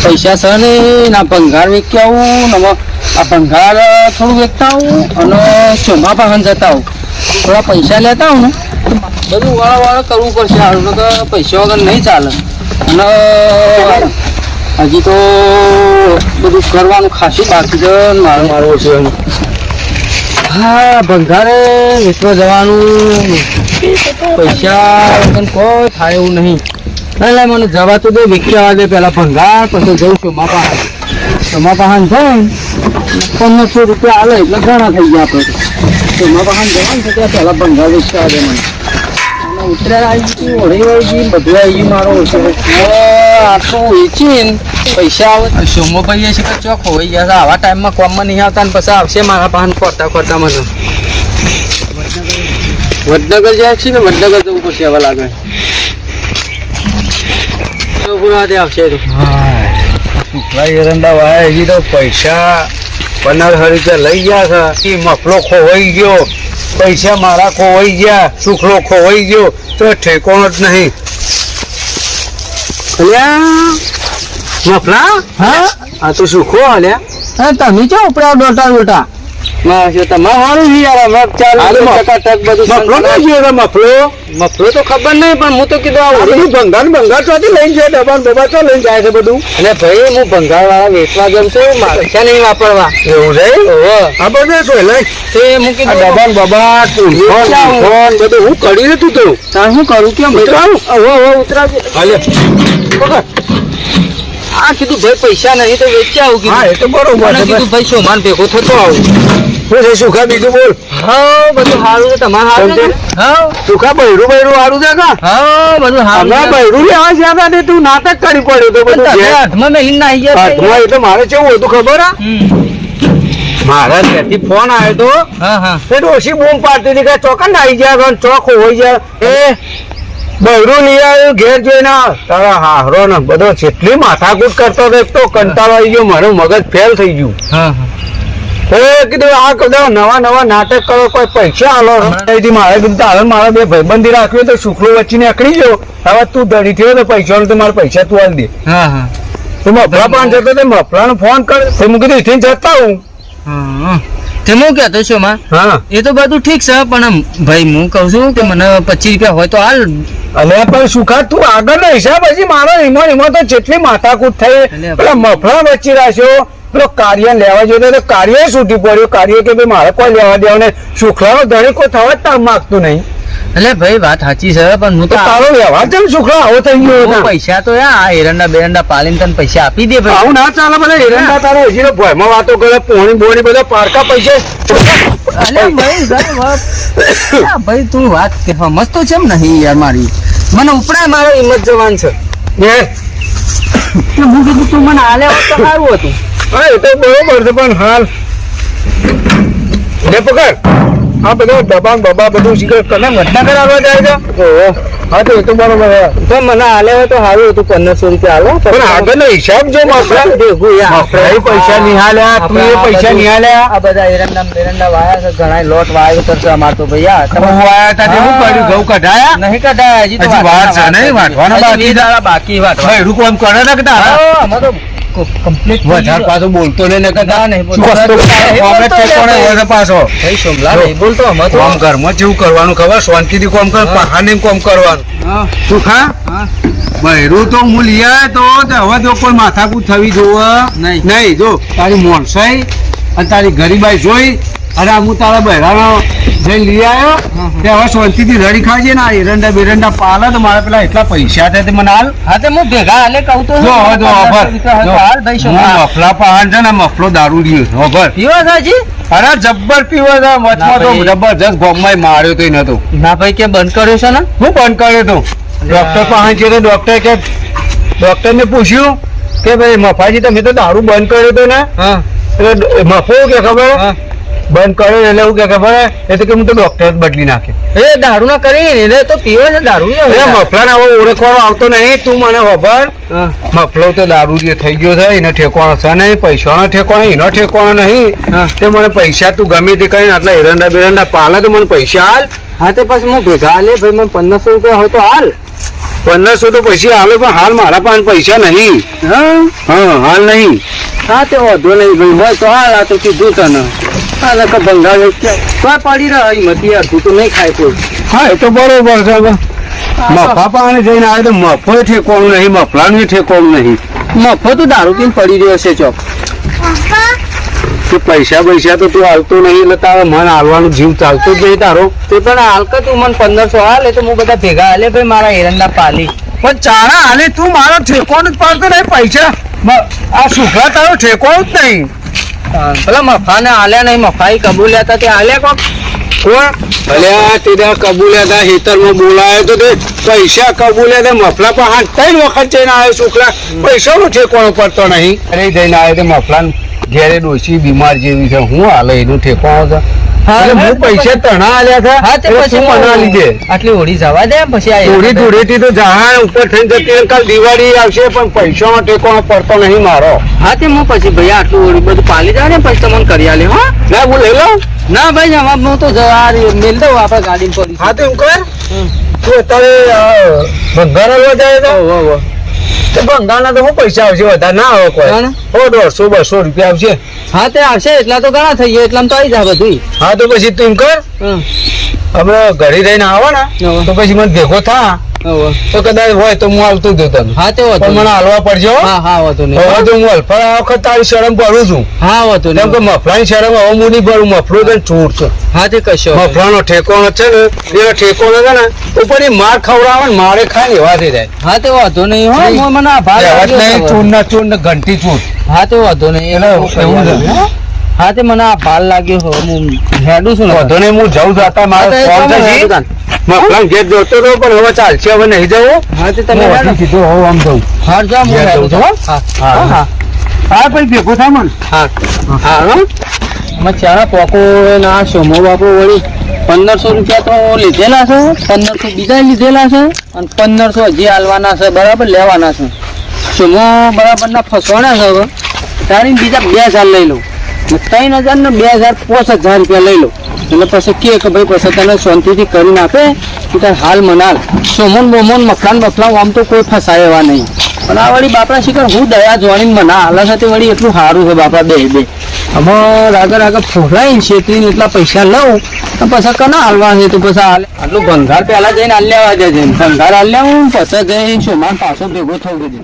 પૈસા છે ને ના ભંગાર વેચી આવું ને આ ભંગાર થોડું વેચતા આવું અને ચોમા પાહન જતા આવું થોડા પૈસા લેતા આવું ને બધું વાળા કરવું પડશે સારું ને પૈસા વગર નહીં ચાલે અને હજી તો બધું કરવાનું ખાસું બાકી છે મારું છે હા ભંગારે વેચવા જવાનું પૈસા વગર કોઈ થાય એવું નહીં એટલે મને જવા તો દે વેચવા દે પેલા ભંગાર પછી જઉં ચોમા પાહન જાય 1500 રૂપિયા આવે એટલે ઘણા થઈ ગયા આપણે ચોમા પાહન જવાનું છે ત્યાં પેલા ભંગાર વેચવા દે મને ઉતરાયણ આવી ગઈ ઓળી વળી ગઈ બધું આવી ગયું મારો આટલું વેચીને પૈસા આવે સોમો ભાઈ છે કે ચોક હોઈ ગયા છે આવા ટાઈમમાં કોમમાં નહીં આવતા ને પછી આવશે મારા પાન ખોટા મને વડનગર જાય છે ને વડનગર જવું પડશે હવે લાગે આવશે તો શુક્લા એરંડા વાય હજી તો પૈસા 1500 રૂપિયા લઈ ગયા છે મફલો ખોવાઈ ગયો પૈસા મારા ખોવાઈ ગયા શુક્લો ખોવાઈ ગયો તો ઠેકોણ જ નહીં મફલા હા આ તો સુખો અલ્યા તમે ચો ઉપરા ડોટા તમારું મફલો તો ખબર નહીં પણ હું તો કીધું ભંગાર ચોથી લઈને જાય ડબ્બા ચો લઈને જાય છે બધું એટલે ભાઈ હું ભંગાર વાળા વેચવા ગમ છું પૈસા નહીં વાપરવા એવું છે આ બધું શું લઈ તે હું કીધું ડબ્બા બધું હું કરી ને તું તો શું કરું કેમ ઉતરાવ આ કીધું ભાઈ પૈસા નહીં તો વેચી આવું હા એ તો બરોબર કીધું ભાઈ સોમાન ભેગો થતો આવું સુખા બીજું બોલ હા બધું સારું છે તમારે સારું હા સુખા બૈરું સારું છે કા હા બધું હમણાં બૈરું લેવા જ્યાં હતા તું નાટક કરી પડ્યો તો બધું હાથમાં મેં ના આવી ગયા હાથમાં એટલે મારે કેવું હતું ખબર મારા ત્યાંથી ફોન આવ્યો તો હા એ ડોશી બૂમ પાડતી હતી કે ચોકન આવી ગયા ચોક હોઈ ગયા એ બૈરું લઈ આવ્યું ઘેર જોઈને તારા હારો ને બધો જેટલી માથાકૂટ કરતો હતો તો કંટાળો આવી ગયો મારું મગજ ફેલ થઈ ગયું કીધું આ કદાચ નવા નાટક કરો કોઈ પૈસા આલો મારે કીધું મારા બે ભાઈબંધી રાખ્યો તો શુક્લો વચ્ચે નીકળી ગયો હવે તું ધડી થયો તો પૈસા તો મારા પૈસા તું આલી દે તો મફલા પણ જતો તો મફલાનો ફોન કર તો હું કીધું એથી જતા હું તે હું કહેતો છું માં હા એ તો બધું ઠીક છે પણ ભાઈ હું કહું છું કે મને 25 રૂપિયા હોય તો હાલ અને પણ સુખા તું આગળનો હિસાબ હજી મારો એમાં તો જેટલી માથાકૂટ થઈ પેલા મફલા વચ્ચે રાખ્યો પેલો કાર્ય લેવા જોઈએ તો કાર્ય છૂટી પડ્યો કાર્ય કે ભાઈ મારે કોઈ લેવા દેવા ને શુક્લાનો ધણી કોઈ થવા જ માંગતું નહીં એટલે ભાઈ વાત સાચી છે પણ હું તો તારો વ્યવહાર છે શુક્લા આવો થઈ ગયો પૈસા તો એરંડા બેરંડા પાલીને તને પૈસા આપી દે ભાઈ આવું ના ચાલે બધા એરંડા તારો હજી તો ભયમાં વાતો કરે પોણી બોણી બધા પારકા પૈસા ભાઈ તું વાત મસ્ત છે એમ નહીં યાર મારી મને ઉપરાય મારો હિંમત જવાન છે હું કીધું તું મને હાલે હોત તો સારું હતું હા એ તો બરોબર છે પણ હાલ લે પકડ આ બધું દબાણ બબા બધું શીખર કને વડનગર આવવા જાય છે હા તો એ તો બરોબર તો મને હાલે હોય તો સારું હતું 1500 રૂપિયા હાલો પણ આગળનો હિસાબ જો પૈસા નિહાલ્યા તું એ પૈસા નિહાલ્યા આ બધા એરંડા વાયા છે ઘણા લોટ વાયો કરશે અમાર તો ભૈયા તમે વાયા તા શું કર્યું ઘઉં કઢાયા નહીં કઢાયા હજી તો વાર છે નહીં વાટવાના બાકી વાટવા એનું કોમ કરે ને કે અમે તો કમ્પ્લીટ વધારે પાછો બોલતો ને કદા નહીં પાછો ભાઈ સોમલા નહીં બોલતો અમે તો કામ ઘરમાં જેવું કરવાનું ખબર શાંતિથી કામ કર પહાને કામ કરવાનું સુખા બહેરું તો હું લઈ આવ્યો તો હવે તો કોઈ માથાકૂટ થવી જોવે નહીં જો તારી મોણસાઈ અને તારી ગરીબાઈ જોઈ અને હું તારા બહેરાનો જઈને લઈ આવ્યો તે હવે શાંતિથી રડી ખાજે ને એરંડા બેરંડા પાલે તો મારે પેલા એટલા પૈસા થાય તે મને હાલ હા તે હું ભેગા હાલે કહું તો મફલા પહાણ છે ને મફલો દારૂ રહ્યો ખબર પીવા સાજી અરે જબ્બર પીવો છે વચમાં તો જબરજસ્ત ગોમમાં માર્યો તો નતો ના ભાઈ કે બંધ કર્યો છે ને હું બંધ કર્યો તો ડોક્ટર પાસે ગયો તો ડોક્ટર ને પૂછ્યું કે ભાઈ મફાજી તમે તો દારૂ બંધ કર્યો તો ને એટલે મફો કે ખબર બંધ કર્યો એટલે એવું કે ખબર એ તો કે હું તો ડોક્ટર જ બદલી નાખે એ દારૂ ના કરી એટલે તો પીવે છે દારૂ મફલા ને હવે ઓળખવાનો આવતો નહીં તું મને ખબર મફલો તો દારૂ જે થઈ ગયો છે એને ઠેકવાનો છે નહીં પૈસાનો ઠેકવાનો એનો ઠેકવાનો નહીં તે મને પૈસા તું ગમે તે કરીને આટલા એરંડા બેરંડા પાલે તો મને પૈસા હાલ હા તે પછી હું ભેગા હાલે ભાઈ મને 1500 રૂપિયા હોય તો હાલ 1500 તો પછી હાલે, પણ હાલ મારા પાસે પૈસા નહીં. હા હાલ નહીં. હા તે વાંધો નહીં ભાઈ, હોય તો હાલ. આ તો કીધું તને આ નકર ભંગાર તો પડી રહે હિંમતી અડધું તો નહીં ખાય કોઈ. હા એ તો બરોબર છે હવે. મફા પાણી જઈને આવે તો મફો ઠેકવાનું નહીં, મફલાનું ઠેકવાનું નહીં. મફો તો દારૂ પીને પડી રહ્યો છે ચોક. કે પૈસા તો તું હાલતો નહીં, એટલે તારે મન હાલવાનું જીવ ચાલતો જ નહીં તારો. તે પણ હાલ કે તું મને 1500 હાલે તો હું બધા ભેગા હાલે ભાઈ મારા એરંડા પાલી. પણ ચારા હાલે તું મારો ઠેકોનું જ પાડતો નહીં પૈસા. આ સુખા તારો ઠેકોનું જ નહીં. પેલા મફાને હાલ્યા નહીં, મફાઈ કબૂલ્યા હતા તે હાલ્યા કોક. અલ્યા તેના કબૂલ્યા હતા, હેતરમાં બોલાયો તો તે પૈસા કબૂલ્યા હતા. મફલા પણ હા 3 વખત જઈને આવ્યો શુક્લા, પૈસાનો ઠેકોનો પડતો નહીં. અરે જઈને આવ્યો તે મફલા ઘેરે ડોશી બીમાર જેવી છે, હું હાલે એનું ઠેકોનો છે. હું પૈસા તણા આલ્યા હતા. હા તે પછી મના લીધે આટલી હોળી જવા દે પછી આ થોડી ધૂળેટી તો જહાન ઉપર થઈને જતી રહે. કાલ દિવાળી આવશે પણ પૈસાનો ઠેકોનો પડતો નહીં મારો. હા તે હું પછી ભાઈ આટલું હોળી બધું પાલી જાય ને પછી તમને કરી આલે. હા ના હું લઈ લઉં. ના ભાઈ જવાબ હું તો જવા મેલ દઉં આપણે ગાડી પડી. હા તો એમ કર તું અત્યારે ભંગાર લેવા જાય તો ભંગારના તો શું પૈસા આવશે, વધારે ના આવે કોઈ. 100-200 રૂપિયા આવશે. હા તે આવશે એટલા તો ઘણા થઈ ગયા, એટલામાં તો આવી જાય બધું. હા તો પછી તું એમ કર અમે ઘરે રહીને આવો ને તો પછી મને ભેગો થા તો કદાચ હોય તો હું આવતું દઉં તને. હા તે પણ મને હાલવા પડશે. હા વાંધો નહીં. હવે તો હું હલફા આ વખત તારી શરમ પડું છું. હા વાંધો કેમ કે નહીં. મફલાની શરમ હવે હું નહીં ભરું. મફલો તો ચોર છે. હા તે કશો મફલાનો ઠેકોનો છે ને એનો ઠેકોનો છે ને ઉપર માર ખવડાવે ને મારે ખાય ને એવા થઈ જાય. હા તે વાંધો નહીં. હો હું મને આભાર લાગ્યો ચોર છે. ના ચોર ને ઘંટી ચોર. હા તે વાંધો નહીં. એટલે એવું છે. હા તે મને આભાર લાગ્યો. હું હેડું છું ને. વાંધો નહીં, હું જઉં જતા મારે ફોન થશે. મફલાન ઘેર જોતો હતો પણ હવે ચાલશે, હવે નહીં જવું. હા તે તમે હેડો. કીધું હવે આમ જવું. હા જા હું હેડું છું. હા હા હા પછી ભેગો થાય મને. હા હા મેં ચારા પોકો ના સોમો બાપુ વળી 1500 રૂપિયા તો લીધેલા છે, 1500 બીજા લીધેલા છે અને 1500 હજી હાલવાના છે, બરાબર લેવાના છે. સોમો બરાબર ના ફસવાના છે. હવે તારી બીજા 2000 લઈ લઉં, 3000 ને 2000 5000 રૂપિયા લઈ લઉં. એટલે પછી કે ભાઈ પછી તને શાંતિથી કરીને આપે કે તાર હાલ મનાલ. સોમોન બોમોન મફલાન આમ તો કોઈ ફસાય એવા નહીં. પણ આ વળી બાપરા શિખર હું દયા જોડીને મના હાલ સાથે વળી એટલું સારું છે બાપરા. બે હવે આગળ ફોલાઈને છેતરીને એટલા પૈસા લઉં તો પછી કના હાલવા છે તો પછી હાલ આટલું ભંગાર પહેલા જઈને હાલ લેવા જાય છે. ભંગાર હાલ લેવું પછી જઈ સોમાન પાછો ભેગો થવું છે.